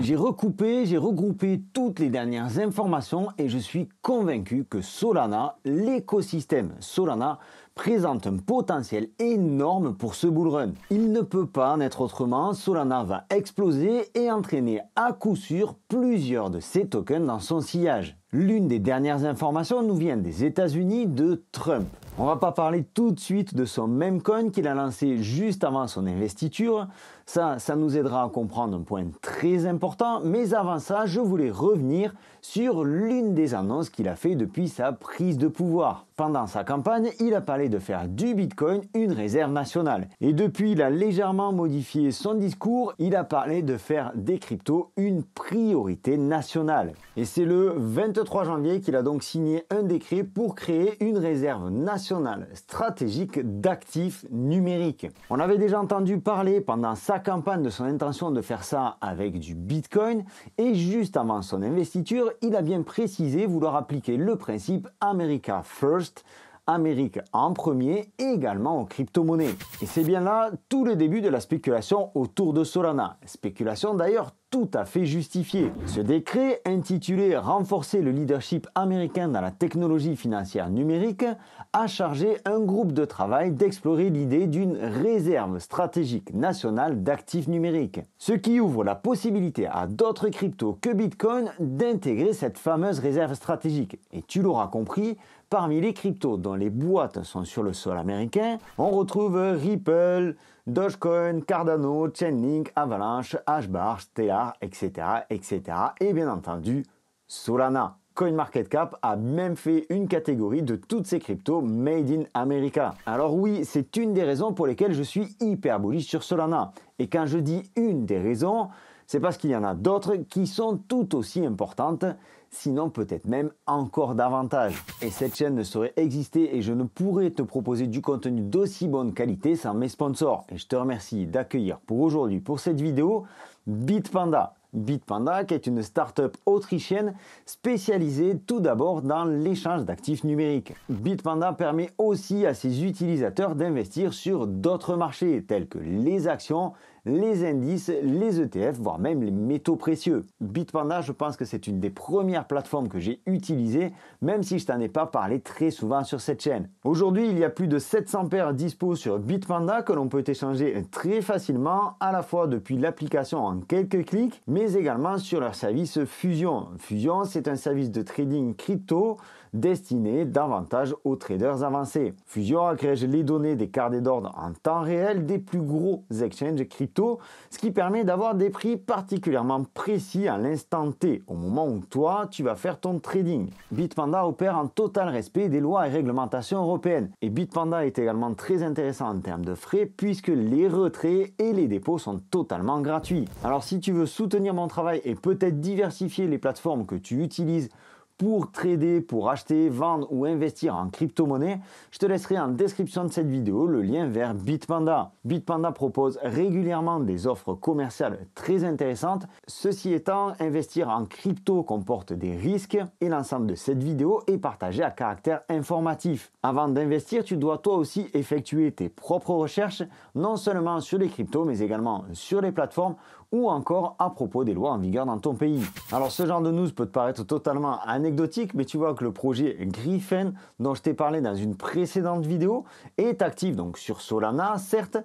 J'ai recoupé, j'ai regroupé toutes les dernières informations et je suis convaincu que Solana, l'écosystème Solana, présente un potentiel énorme pour ce bull run. Il ne peut pas en être autrement, Solana va exploser et entraîner à coup sûr plusieurs de ses tokens dans son sillage. L'une des dernières informations nous vient des États-Unis de Trump. On va pas parler tout de suite de son meme coin qu'il a lancé juste avant son investiture. Ça nous aidera à comprendre un point très important. Mais avant ça, je voulais revenir sur l'une des annonces qu'il a fait depuis sa prise de pouvoir. Pendant sa campagne, il a parlé de faire du Bitcoin une réserve nationale. Et depuis, il a légèrement modifié son discours. Il a parlé de faire des cryptos une priorité nationale. Et c'est le 23 janvier qu'il a donc signé un décret pour créer une réserve nationale stratégique d'actifs numériques. On avait déjà entendu parler pendant sa campagne de son intention de faire ça avec du Bitcoin et juste avant son investiture, il a bien précisé vouloir appliquer le principe America First, Amérique en premier, et également aux crypto-monnaies. Et c'est bien là tout le début de la spéculation autour de Solana. Spéculation d'ailleurs tout à fait justifiée. Ce décret, intitulé « Renforcer le leadership américain dans la technologie financière numérique », a chargé un groupe de travail d'explorer l'idée d'une réserve stratégique nationale d'actifs numériques. Ce qui ouvre la possibilité à d'autres cryptos que Bitcoin d'intégrer cette fameuse réserve stratégique. Et tu l'auras compris, parmi les cryptos dont les boîtes sont sur le sol américain, on retrouve Ripple, Dogecoin, Cardano, Chainlink, Avalanche, Hashbar, Stellar, etc., etc. Et bien entendu, Solana. CoinMarketCap a même fait une catégorie de toutes ces cryptos made in America. Alors oui, c'est une des raisons pour lesquelles je suis hyper bullish sur Solana. Et quand je dis une des raisons, c'est parce qu'il y en a d'autres qui sont tout aussi importantes, sinon peut-être même encore davantage. Et cette chaîne ne saurait exister et je ne pourrais te proposer du contenu d'aussi bonne qualité sans mes sponsors. Et je te remercie d'accueillir pour aujourd'hui, pour cette vidéo, Bitpanda. Bitpanda, qui est une start-up autrichienne spécialisée tout d'abord dans l'échange d'actifs numériques. Bitpanda permet aussi à ses utilisateurs d'investir sur d'autres marchés tels que les actions, les indices, les ETF, voire même les métaux précieux. Bitpanda, je pense que c'est une des premières plateformes que j'ai utilisées, même si je t'en ai pas parlé très souvent sur cette chaîne. Aujourd'hui, il y a plus de 700 paires dispo sur Bitpanda que l'on peut échanger très facilement, à la fois depuis l'application en quelques clics, mais également sur leur service Fusion. Fusion, c'est un service de trading crypto destiné davantage aux traders avancés. Fusion agrège les données des carnets d'ordre en temps réel des plus gros exchanges crypto, ce qui permet d'avoir des prix particulièrement précis à l'instant T, au moment où toi, tu vas faire ton trading. Bitpanda opère en total respect des lois et réglementations européennes. Et Bitpanda est également très intéressant en termes de frais, puisque les retraits et les dépôts sont totalement gratuits. Alors si tu veux soutenir mon travail et peut-être diversifier les plateformes que tu utilises pour trader, pour acheter, vendre ou investir en crypto-monnaie, je te laisserai en description de cette vidéo le lien vers Bitpanda. Bitpanda propose régulièrement des offres commerciales très intéressantes. Ceci étant, investir en crypto comporte des risques et l'ensemble de cette vidéo est partagé à caractère informatif. Avant d'investir, tu dois toi aussi effectuer tes propres recherches, non seulement sur les cryptos, mais également sur les plateformes ou encore à propos des lois en vigueur dans ton pays. Alors ce genre de news peut te paraître totalement anecdotique, mais tu vois que le projet Griffin, dont je t'ai parlé dans une précédente vidéo, est actif donc sur Solana, certes,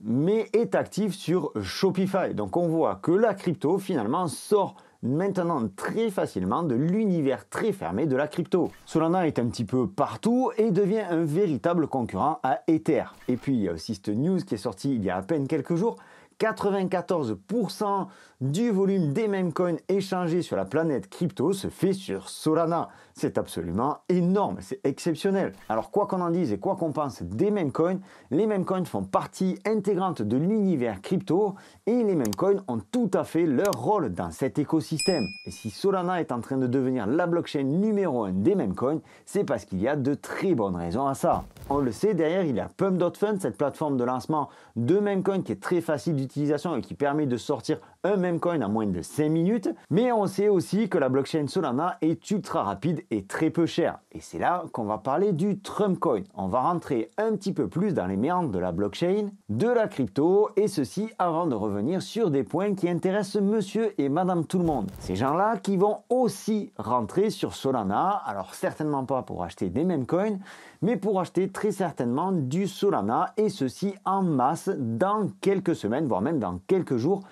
mais est actif sur Shopify. Donc on voit que la crypto finalement sort maintenant très facilement de l'univers très fermé de la crypto. Solana est un petit peu partout et devient un véritable concurrent à Ether. Et puis il y a aussi cette news qui est sortie il y a à peine quelques jours. 94% du volume des meme coins échangés sur la planète crypto se fait sur Solana. C'est absolument énorme, c'est exceptionnel. Alors quoi qu'on en dise et quoi qu'on pense des meme coins, les meme coins font partie intégrante de l'univers crypto et les meme coins ont tout à fait leur rôle dans cet écosystème. Et si Solana est en train de devenir la blockchain numéro 1 des meme coins, c'est parce qu'il y a de très bonnes raisons à ça. On le sait, derrière il y a Pump.Fund, cette plateforme de lancement de meme coins qui est très facile d'utilisation d'utilisation et qui permet de sortir un même coin en moins de 5 minutes. Mais on sait aussi que la blockchain Solana est ultra rapide et très peu chère. Et c'est là qu'on va parler du Trump Coin. On va rentrer un petit peu plus dans les méandres de la blockchain, de la crypto, et ceci avant de revenir sur des points qui intéressent monsieur et madame tout le monde. Ces gens-là qui vont aussi rentrer sur Solana, alors certainement pas pour acheter des mêmes coins, mais pour acheter très certainement du Solana, et ceci en masse dans quelques semaines, voire même dans quelques jours.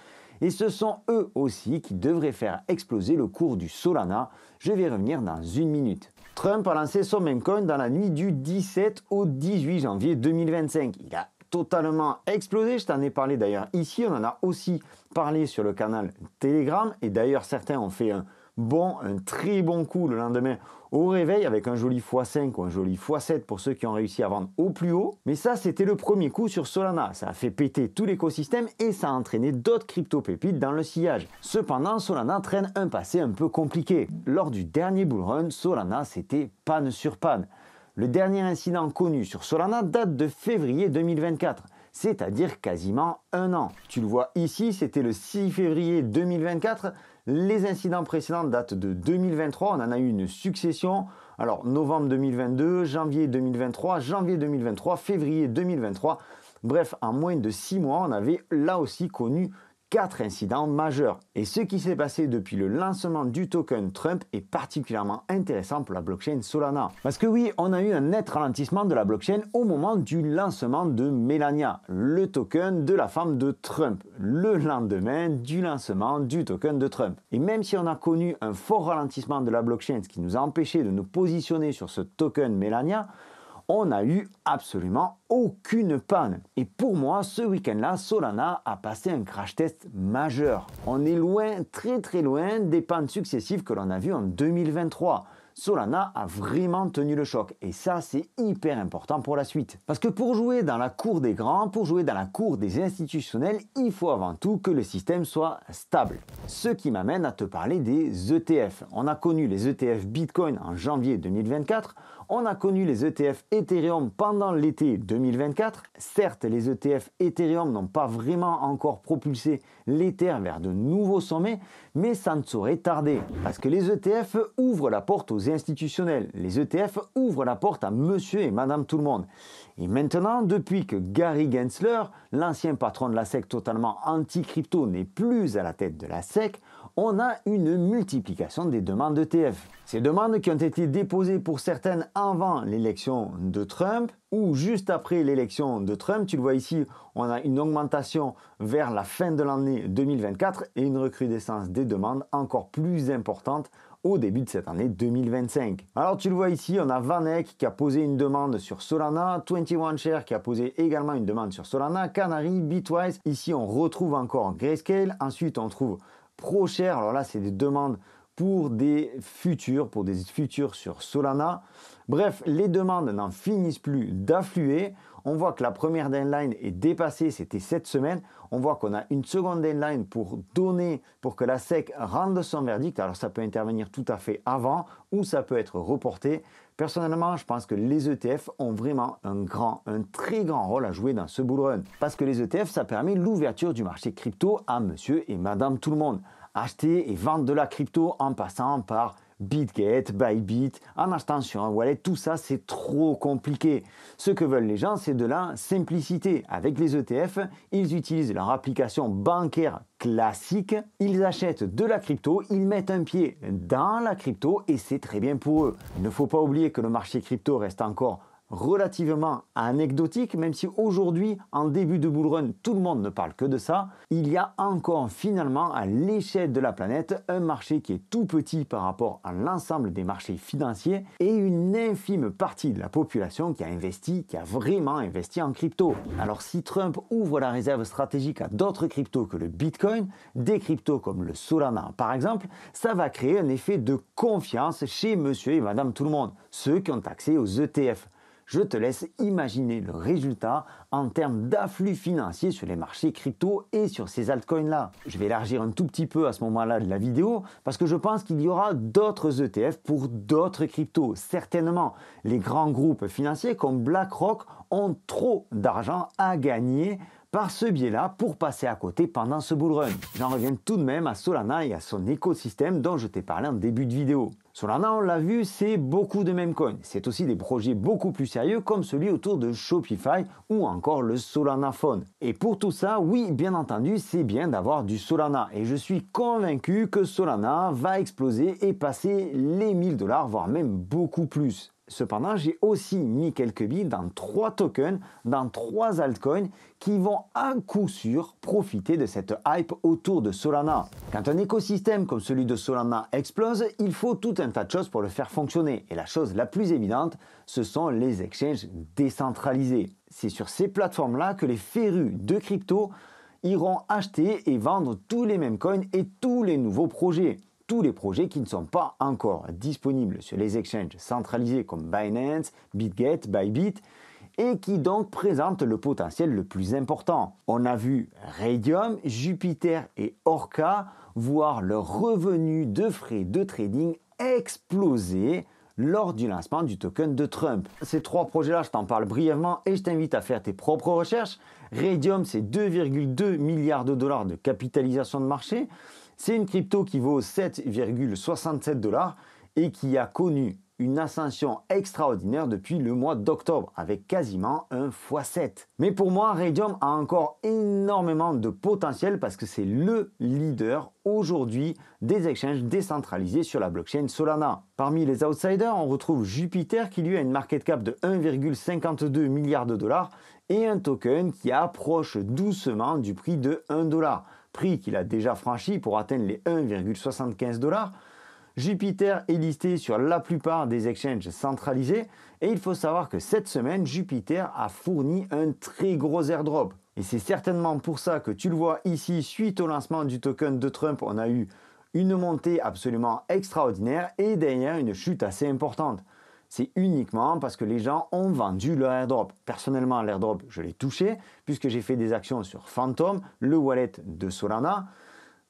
Et ce sont eux aussi qui devraient faire exploser le cours du Solana. Je vais revenir dans une minute. Trump a lancé son meme coin dans la nuit du 17 au 18 janvier 2025. Il a totalement explosé, je t'en ai parlé d'ailleurs ici, on en a aussi parlé sur le canal Telegram, et d'ailleurs certains ont fait un très bon coup le lendemain au réveil avec un joli x5 ou un joli x7 pour ceux qui ont réussi à vendre au plus haut. Mais ça, c'était le premier coup sur Solana. Ça a fait péter tout l'écosystème et ça a entraîné d'autres crypto-pépites dans le sillage. Cependant, Solana traîne un passé un peu compliqué. Lors du dernier bull run, Solana, c'était panne sur panne. Le dernier incident connu sur Solana date de février 2024. C'est-à-dire quasiment un an. Tu le vois ici, c'était le 6 février 2024. Les incidents précédents datent de 2023. On en a eu une succession. Alors, novembre 2022, janvier 2023, janvier 2023, février 2023. Bref, en moins de 6 mois, on avait là aussi connu 4 incidents majeurs. Et ce qui s'est passé depuis le lancement du token Trump est particulièrement intéressant pour la blockchain Solana. Parce que oui, on a eu un net ralentissement de la blockchain au moment du lancement de Melania, le token de la femme de Trump, le lendemain du lancement du token de Trump. Et même si on a connu un fort ralentissement de la blockchain, ce qui nous a empêché de nous positionner sur ce token Melania, on n'a eu absolument aucune panne. Et pour moi, ce week-end-là, Solana a passé un crash test majeur. On est loin, très loin des pannes successives que l'on a vues en 2023. Solana a vraiment tenu le choc et ça c'est hyper important pour la suite. Parce que pour jouer dans la cour des grands, pour jouer dans la cour des institutionnels, il faut avant tout que le système soit stable. Ce qui m'amène à te parler des ETF. On a connu les ETF Bitcoin en janvier 2024, on a connu les ETF Ethereum pendant l'été 2024. Certes, les ETF Ethereum n'ont pas vraiment encore propulsé l'Ether vers de nouveaux sommets, mais ça ne saurait tarder. Parce que les ETF ouvrent la porte aux institutionnels. Les ETF ouvrent la porte à monsieur et madame tout le monde. Et maintenant, depuis que Gary Gensler, l'ancien patron de la SEC totalement anti-crypto, n'est plus à la tête de la SEC, on a une multiplication des demandes d'ETF. Ces demandes qui ont été déposées pour certaines avant l'élection de Trump ou juste après l'élection de Trump. Tu le vois ici, on a une augmentation vers la fin de l'année 2024 et une recrudescence des demandes encore plus importante au début de cette année 2025. Alors tu le vois ici, on a Vanek qui a posé une demande sur Solana, 21Share qui a posé également une demande sur Solana, Canary, Bitwise. Ici on retrouve encore Grayscale, ensuite on trouve ProShare. Alors là c'est des demandes pour des futurs sur Solana. Bref, les demandes n'en finissent plus d'affluer. On voit que la première deadline est dépassée, c'était cette semaine. On voit qu'on a une seconde deadline pour que la SEC rende son verdict. Alors ça peut intervenir tout à fait avant ou ça peut être reporté. Personnellement, je pense que les ETF ont vraiment un très grand rôle à jouer dans ce bull run. Parce que les ETF, ça permet l'ouverture du marché crypto à monsieur et madame tout le monde. Acheter et vendre de la crypto en passant par BitGet, Bybit, en achetant sur un wallet, tout ça c'est trop compliqué. Ce que veulent les gens, c'est de la simplicité. Avec les ETF, ils utilisent leur application bancaire classique, ils achètent de la crypto, ils mettent un pied dans la crypto et c'est très bien pour eux. Il ne faut pas oublier que le marché crypto reste encore relativement anecdotique, même si aujourd'hui, en début de bull run, tout le monde ne parle que de ça. Il y a encore finalement à l'échelle de la planète un marché qui est tout petit par rapport à l'ensemble des marchés financiers et une infime partie de la population qui a vraiment investi en crypto. Alors si Trump ouvre la réserve stratégique à d'autres cryptos que le Bitcoin, des cryptos comme le Solana par exemple, ça va créer un effet de confiance chez monsieur et madame tout le monde, ceux qui ont accès aux ETF. Je te laisse imaginer le résultat en termes d'afflux financier sur les marchés crypto et sur ces altcoins-là. Je vais élargir un tout petit peu à ce moment-là de la vidéo parce que je pense qu'il y aura d'autres ETF pour d'autres cryptos. Certainement, les grands groupes financiers comme BlackRock ont trop d'argent à gagner par ce biais-là pour passer à côté pendant ce bull run. J'en reviens tout de même à Solana et à son écosystème dont je t'ai parlé en début de vidéo. Solana, on l'a vu, c'est beaucoup de meme coins. C'est aussi des projets beaucoup plus sérieux comme celui autour de Shopify ou encore le Solana Phone. Et pour tout ça, oui, bien entendu, c'est bien d'avoir du Solana. Et je suis convaincu que Solana va exploser et passer les 1000 $, voire même beaucoup plus. Cependant, j'ai aussi mis quelques billes dans 3 tokens, dans 3 altcoins qui vont à coup sûr profiter de cette hype autour de Solana. Quand un écosystème comme celui de Solana explose, il faut tout un tas de choses pour le faire fonctionner. Et la chose la plus évidente, ce sont les exchanges décentralisés. C'est sur ces plateformes-là que les férus de crypto iront acheter et vendre tous les mêmes coins et tous les nouveaux projets. Tous les projets qui ne sont pas encore disponibles sur les exchanges centralisés comme Binance, BitGet, Bybit et qui donc présentent le potentiel le plus important. On a vu Raydium, Jupiter et Orca voir leurs revenus de frais de trading exploser lors du lancement du token de Trump. Ces 3 projets-là, je t'en parle brièvement et je t'invite à faire tes propres recherches. Raydium, c'est 2,2 milliards de dollars de capitalisation de marché. C'est une crypto qui vaut 7,67 $ et qui a connu une ascension extraordinaire depuis le mois d'octobre avec quasiment un x7. Mais pour moi, Raydium a encore énormément de potentiel parce que c'est le leader aujourd'hui des exchanges décentralisés sur la blockchain Solana. Parmi les outsiders, on retrouve Jupiter qui lui a une market cap de 1,52 milliard de dollars et un token qui approche doucement du prix de 1 $. Prix qu'il a déjà franchi pour atteindre les 1,75 $. Jupiter est listé sur la plupart des exchanges centralisés et il faut savoir que cette semaine, Jupiter a fourni un très gros airdrop. Et c'est certainement pour ça que tu le vois ici, suite au lancement du token de Trump, on a eu une montée absolument extraordinaire et derrière une chute assez importante. C'est uniquement parce que les gens ont vendu leur airdrop. Personnellement, l'airdrop, je l'ai touché puisque j'ai fait des actions sur Phantom, le wallet de Solana,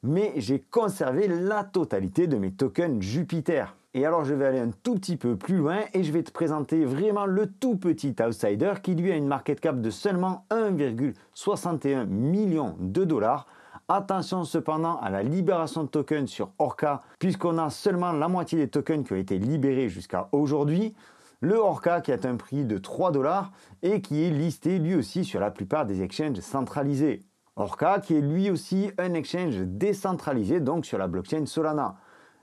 mais j'ai conservé la totalité de mes tokens Jupiter. Et alors, je vais aller un tout petit peu plus loin et je vais te présenter vraiment le tout petit outsider qui lui a une market cap de seulement 1,61 million de dollars. Attention cependant à la libération de tokens sur Orca, puisqu'on a seulement la moitié des tokens qui ont été libérés jusqu'à aujourd'hui. Le Orca qui a un prix de 3 $ et qui est listé lui aussi sur la plupart des exchanges centralisés. Orca qui est lui aussi un exchange décentralisé, donc sur la blockchain Solana.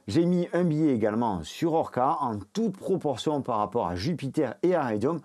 J'ai mis un billet également sur Orca en toute proportion par rapport à Jupiter et à Raydium,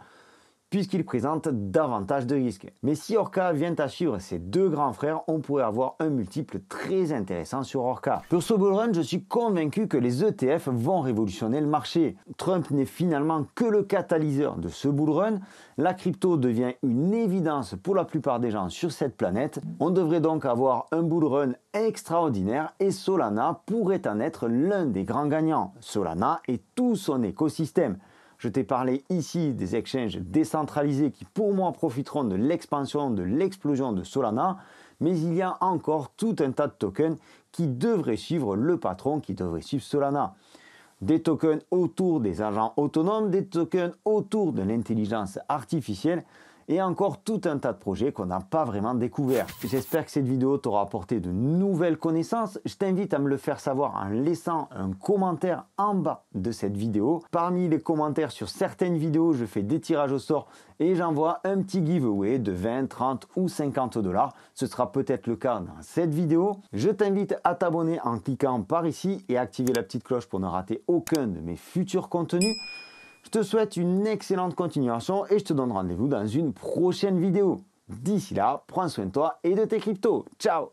puisqu'il présente davantage de risques. Mais si Orca vient à suivre ses 2 grands frères, on pourrait avoir un multiple très intéressant sur Orca. Pour ce bull run, je suis convaincu que les ETF vont révolutionner le marché. Trump n'est finalement que le catalyseur de ce bull run. La crypto devient une évidence pour la plupart des gens sur cette planète. On devrait donc avoir un bull run extraordinaire et Solana pourrait en être l'un des grands gagnants. Solana et tout son écosystème. Je t'ai parlé ici des exchanges décentralisés qui pour moi profiteront de l'expansion, de l'explosion de Solana, mais il y a encore tout un tas de tokens qui devraient suivre le patron, qui devraient suivre Solana. Des tokens autour des agents autonomes, des tokens autour de l'intelligence artificielle et encore tout un tas de projets qu'on n'a pas vraiment découverts. J'espère que cette vidéo t'aura apporté de nouvelles connaissances. Je t'invite à me le faire savoir en laissant un commentaire en bas de cette vidéo. Parmi les commentaires sur certaines vidéos, je fais des tirages au sort et j'envoie un petit giveaway de 20, 30 ou 50 $. Ce sera peut-être le cas dans cette vidéo. Je t'invite à t'abonner en cliquant par ici et à activer la petite cloche pour ne rater aucun de mes futurs contenus. Je te souhaite une excellente continuation et je te donne rendez-vous dans une prochaine vidéo. D'ici là, prends soin de toi et de tes cryptos. Ciao!